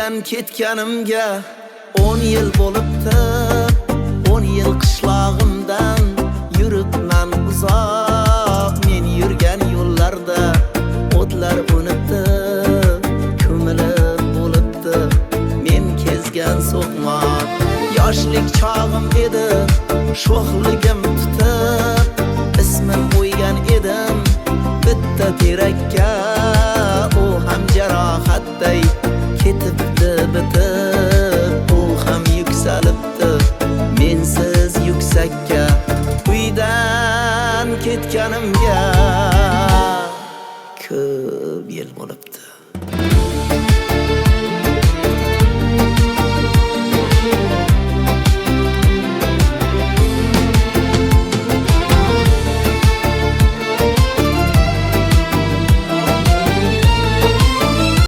uydan ketganimga 10 yil bo'libdi. 10 yil qishlog'imdan yuribman uzoq. Men yurgan yo'llarda o'tlar unibdi, ko'milib bo'libdi. Men kezgan so'qmoq yoshlik chog'im edi, sho'xligim tutib ismim qo'ygan edim bitta terakka. U ham jarohatday ketibdi bitib, u ham yuksalibdi mensiz yuksakka. Uydan ketganimga ko'p yil bo'libdi.